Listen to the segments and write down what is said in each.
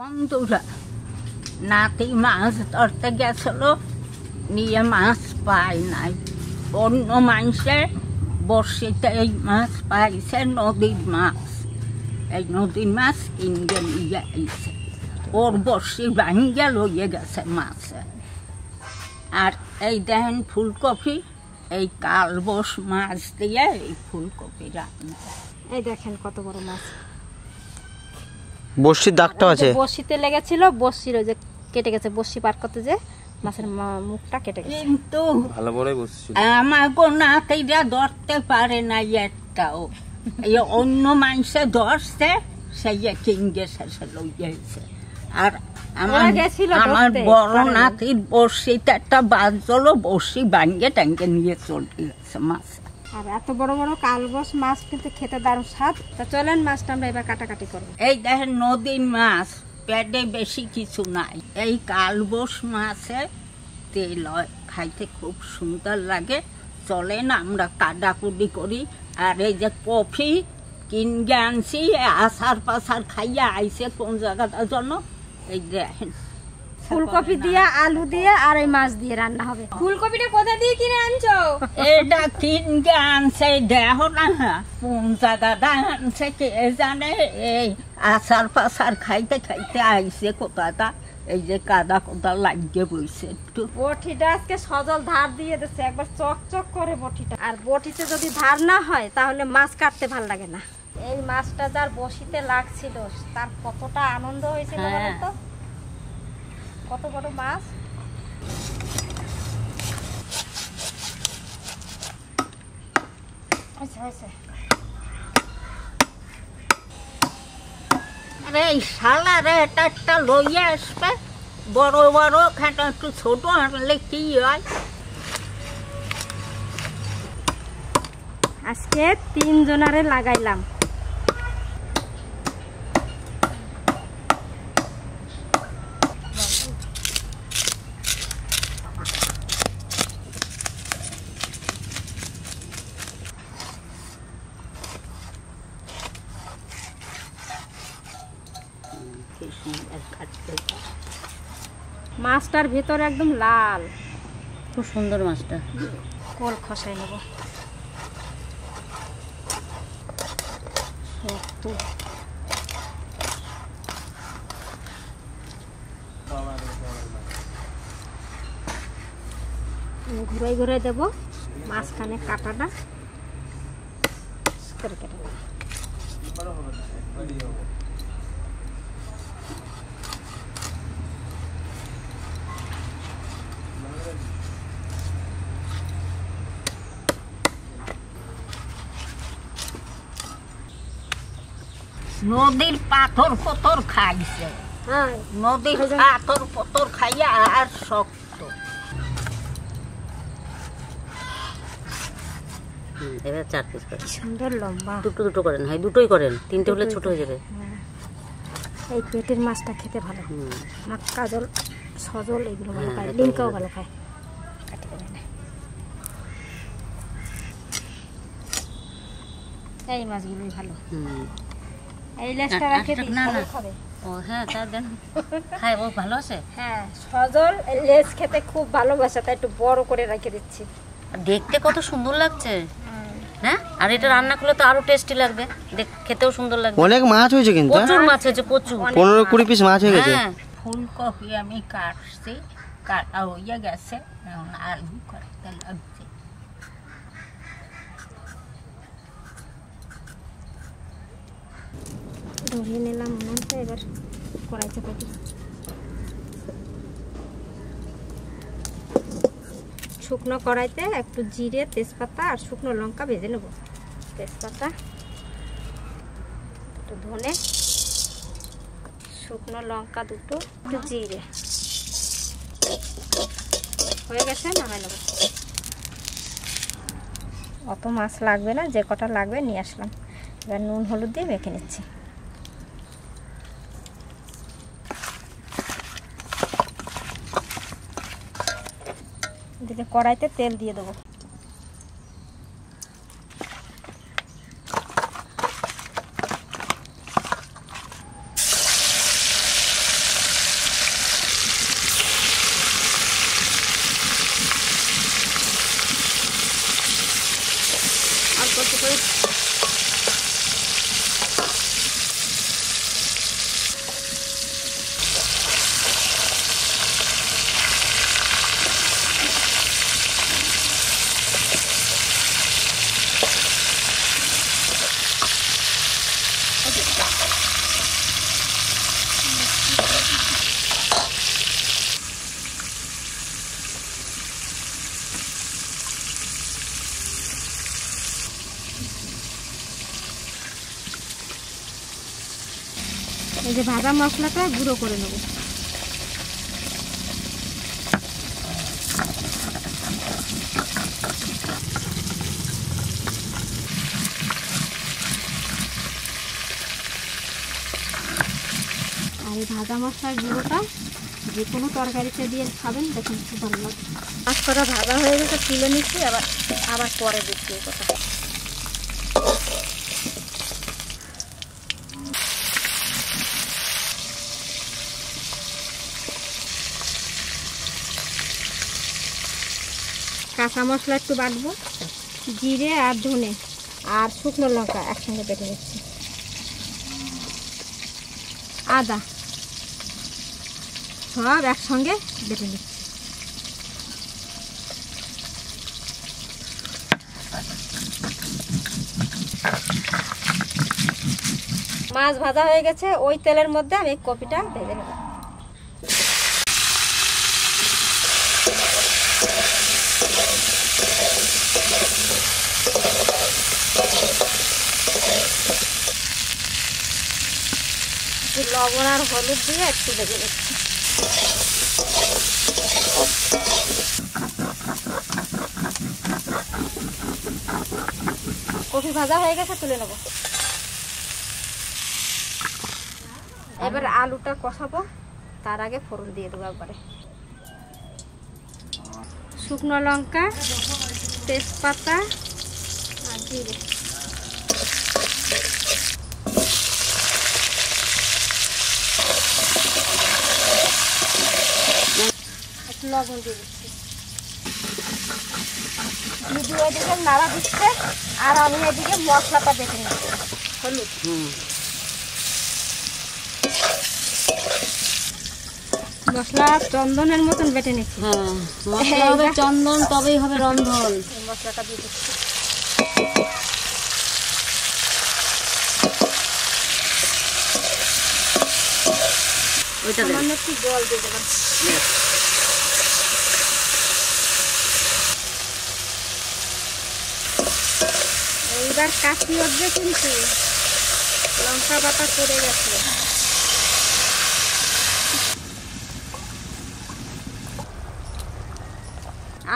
বন্ধুরা নাতি মাছ ধরতে গেছিল, নিয়ে মাছ পায় নাই। অন্য মানুষের বড়শিতে এই মাছ পাইছে, নদীর মাছ। এই নদীর মাছ কিনবে নিয়ে আইছে, ওর বড়শি ভাঙ্গে লইয়ে গেছে মাছে। আর এই দেখেন ফুলকপি, এই কালবোস মাছ দিয়ে এই ফুলকপি রান্না। এই দেখেন কত বড় মাছ, বড়শির দাগটা আছে, বড়শিতে লেগেছিল, বড়শির ওই যে কেটে গেছে, বড়শি পার করতে যে মাছের মুখটা কেটে গেছে। কিন্তু ভালো বড়ই বসছিল, আমার নাতিরা ধরতে পারে না একটাও। এই অন্য মানুষে ধরছে, সেই কিনগে শেষে লইয়েছে। আর আমার বড় নাতির বড়শিতে একটা বাজলো, বড়শি ভাঙ্গে টাঙ্গে নিয়ে চলে গেছে মাছ। আর এত বড় বড় কালবোস মাছ কিন্তু খেতে দারুণ স্বাদ। তা চলেন মাছটা আমরা এবার কাটাকাটি করবো। এই দেখেন নদীর মাছ, পেটে বেশি কিছু নাই। এই কালবোস মাছে তেল হয়, খাইতে খুব সুন্দর লাগে। চলেন আমরা কাটাকুটি করি। আর এই যে কফি কিনগে আনছি, আচার পাচার খাইয়া আইছে কোন জায়গাটার জন্য। এই দেখেন ফুলকপি দিয়ে, আলু দিয়ে আর এই মাছ দিয়ে রান্না হবে। ফুলকপিটা কোথা দিয়ে কিনে আনছো? এটা কিনকে আনছে, দেখো না কোন জায়গাটা আনছে কে জানে। এই আচার পাচার খাইতে খাইতে আইছে কোথাটা। এই যে কাদা কোদা লাগিয়ে বইছে একটু। বটিটা আজকে সজল ধার দিয়ে দিচ্ছে, একবার চকচক করে বটিটা। আর বটিতে যদি ধার না হয় তাহলে মাছ কাটতে ভালো লাগে না। এই মাছটা যার বসিতে লাগছিল তার কতটা আনন্দ হয়েছিল বলতো। কত বড় মাছ। আরে এই শালারে এটা একটা লইয়া আসবে, বড় বড় খাটা, একটু ছোট আনলে কি হয়। আজকে 3 জনারে লাগাইলাম। মাছটার ভেতর একদম লাল, খুব সুন্দর মাছটা। কোল খসাই নেব। ঘুরাই ঘুরাই দেবো, মাঝখানে কাটাটা করে কেটে দেবো। নদীর পাথর পথর খাইছে, নদীর পাথর পথর খাইয়া আর শক্ত। এবার 4 পিস করেন, সুন্দর লম্বা। দুটো করেন, হয় দুটোই করেন, 3টে হলে ছোট হয়ে যাবে। এই পেটের মাছটা খেতে ভালো। আমার কাজল সজল এগুলো ভালো খায়, লিঙ্কাও ভালো খায়। কাটি করে না এই মাছগুলোই ভালো। এই লেজটা রাখে দিই, সজল খাবে। ও হ্যাঁ, তা দেন খায়, ও ভালো আছে। হ্যাঁ, সজল লেজ খেতে খুব ভালোবাসে, তাই একটু বড় করে রেখে দিচ্ছি। দেখতে কত সুন্দর লাগছে, হ্যাঁ। আর এটা রান্না করলে তো আরো টেস্টি লাগবে, খেতেও সুন্দর লাগবে। অনেক মাছ হয়েছে কিন্তু, প্রচুর মাছ হয়েছে, প্রচুর। 15-20 পিস মাছ হয়ে গেছে। হ্যাঁ, ফুলকপি আমি কাটছি, কাটা হইয়া গেছে, এখন আলু কাটতে লাগছে। ধরিয়ে নিলাম মনে হচ্ছে, এবার কড়াইতে পেটি। শুকনো কড়াইতে একটু জিরে, তেজপাতা আর শুকনো লঙ্কা ভেজে নেব। তেজপাতা, একটু ধনে, শুকনো লঙ্কা দুটো, একটু জিরে। হয়ে গেছে, নামাই নেব। অত মাছ লাগবে না, যে কটা লাগবে নিয়ে আসলাম। এবার নুন হলুদ দিয়ে মেখে নিচ্ছি। এদিকে কড়াইতে তেল দিয়ে দেবো। যে ভাজা মশলাটা গুঁড়ো করে নেব। আর এই ভাজা মশলার গুঁড়োটা যে কোনো তরকারিতে দিয়ে খাবেন, দেখুন খুব ভালো লাগে। মাছ করা ভাজা হয়ে গেছে, তুলে নিচ্ছি, আবার পরে দিচ্ছি এই কথা। কাঁচা মশলা একটু বাটবো, জিরে আর ধনে আর শুকনো লঙ্কা একসঙ্গে বেটে নিচ্ছি, আদা সব একসঙ্গে বেটে নিচ্ছি। মাছ ভাজা হয়ে গেছে, ওই তেলের মধ্যে আমি কপিটা ভেজে নেব। লবণ আর হলুদ দিয়ে একটু ভেজে নিচ্ছি। কফি ভাজা হয়ে গেছে, তুলে নেব। এবার আলুটা কষাবো, তার আগে ফোড়ন দিয়ে দেবো একবারে। শুকনো লঙ্কা, তেজপাতা আর জিরে। একটু লবণ দিয়ে দিচ্ছি। দিদি এদিকে নাড়া দিচ্ছে আর আমি এদিকে মশলাটা বেটে নিচ্ছি। হলুদ, মশলা চন্দনের মতন বেটে নিচ্ছি। হ্যাঁ, মশলা হবে চন্দন, তবেই হবে রন্ধন। মশলাটা দিয়ে দিচ্ছি। ওইটা সামান্য একটু জল দিয়ে দেবেন। এইবার কাশি উঠবে, কিন্তু লঙ্কা বাটা পড়ে গেছে।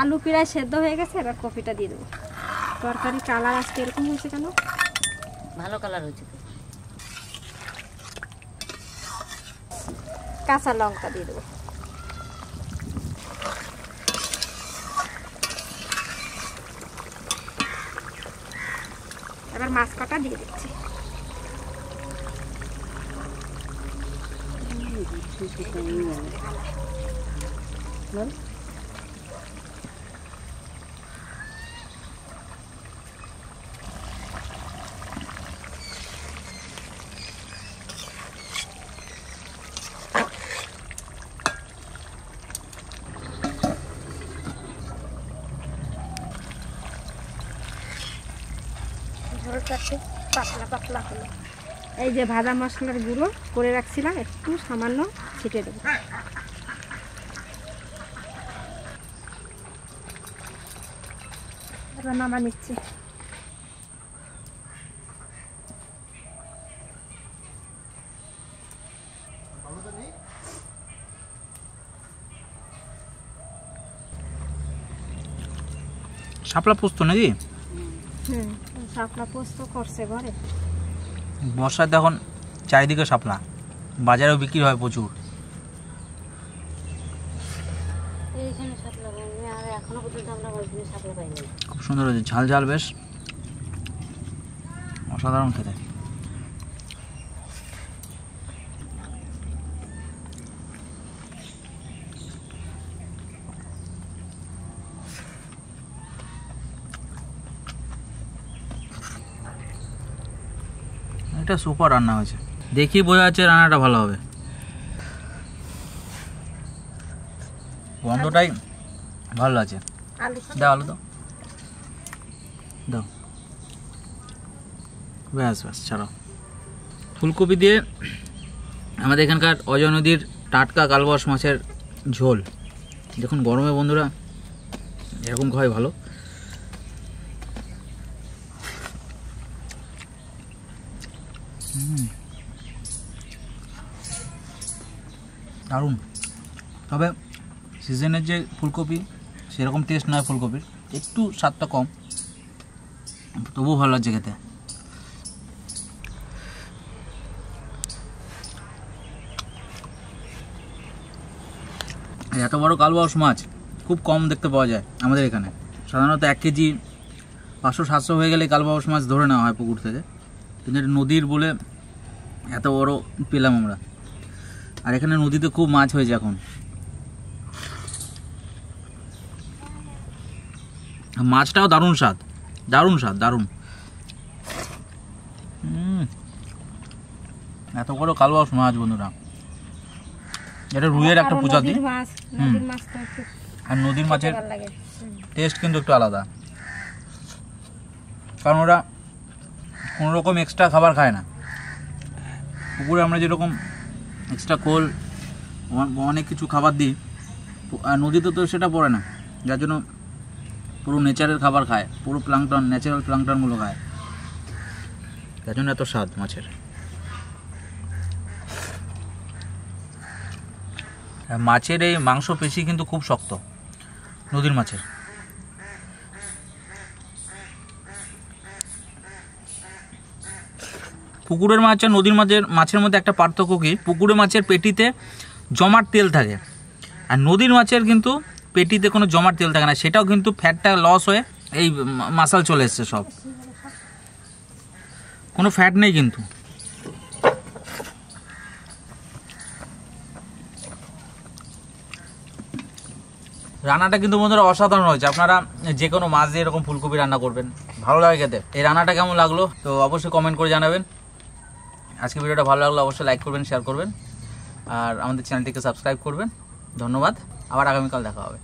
আলু প্রায় সেদ্ধ হয়ে গেছে, এবার কপিটা দিয়ে দেবো। তরকারি কালার আজকে এরকম হয়েছে কেন? ভালো কালার হয়েছে। কাঁচা লঙ্কা দিয়ে দেবো। এবার মাছ কাটা দিয়ে দিচ্ছি। ঝোলটা খুব পাতলা পাতলা হলো। এই যে ভাজা মশলার গুঁড়ো করে রাখছিলাম, একটু সামান্য ছিটে দেবো। এবার নামা নিচ্ছি। শাপলা পোস্ত নাকি? শাপলা পোস্ত করছে ঘরে। বর্ষাতে এখন চারিদিকে শাপলা, বাজারেও বিক্রি হয় প্রচুর। এইখানে শাপলা পাইনি, আর এখনো পর্যন্ত আমরা ওইখানে শাপলা পাইনি। খুব সুন্দর হয়েছে, ঝাল ঝাল, বেশ অসাধারণ খেতে। এটা সুপার রান্না হয়েছে, দেখি বোঝা যাচ্ছে রান্নাটা ভালো হবে। গন্ধটাই ভালো আছে। দাও আলু, দাও দাও, ব্যাস ব্যাস ছাড়াও। ফুলকপি দিয়ে আমাদের এখানকার অজয় নদীর টাটকা কালবাস মাছের ঝোল। দেখুন গরমে বন্ধুরা এরকম খাওয়াই ভালো। দারুণ। তবে সিজনের যে ফুলকপি সেরকম টেস্ট নয় ফুলকপির, একটু স্বাদটা কম, তবুও ভালো লাগছে খেতে। এত বড় কালবাউস মাছ খুব কম দেখতে পাওয়া যায় আমাদের এখানে। সাধারণত 1 কেজি 500-700 হয়ে গেলে কালবাউস মাছ ধরে নেওয়া হয় পুকুর থেকে, কিন্তু এটা নদীর বলে এত বড় পেলাম আমরা। আর এখানে নদীতে খুব মাছ হয়েছে এখন। মাছটাও দারুণ স্বাদ, দারুণ স্বাদ, দারুণ। এত বড় কালবাউস মাছ বন্ধুরা, এটা রুইয়ের একটা প্রজাতি। নদীর মাছ তো একটু আর নদীর মাছের ভালো লাগে। টেস্ট কিন্তু একটু আলাদা, কারণ ওরা কোনো রকম এক্সট্রা খাবার খায় না। পুকুরে আমরা যেরকম এক্সট্রা খোল অনেক কিছু খাবার দিই, আর নদীতে তো সেটা পড়ে না, যার জন্য পুরো নেচারের খাবার খায়, পুরো প্লাঙ্কটন, ন্যাচারাল প্লাঙ্কটনগুলো খায়, যার জন্য এত স্বাদ মাছের। মাছের এই মাংস পেশি কিন্তু খুব শক্ত নদীর মাছের। পুকুরের মাছ আর নদীর মাছের মধ্যে একটা পার্থক্য কি, পুকুরের মাছের পেটিতে জমাট তেল থাকে, আর নদীর মাছের কিন্তু পেটিতে কোনো জমাট তেল থাকে না, সেটাও কিন্তু ফ্যাটটা লস হয়ে এই মাসাল চলে এসছে, সব কোনো ফ্যাট নেই কিন্তু। রান্নাটা কিন্তু বন্ধুরা অসাধারণ হয়েছে। আপনারা যে কোনো মাছ দিয়ে এরকম ফুলকপি রান্না করবেন, ভালো লাগে খেতে। এই রান্নাটা কেমন লাগলো তো অবশ্যই কমেন্ট করে জানাবেন। আজকে ভিডিওটা ভালো লাগলো অবশ্যই লাইক করবেন, শেয়ার করবেন, আর আমাদের চ্যানেলটিকে সাবস্ক্রাইব করবেন। ধন্যবাদ, আবার আগামীকাল দেখা হবে।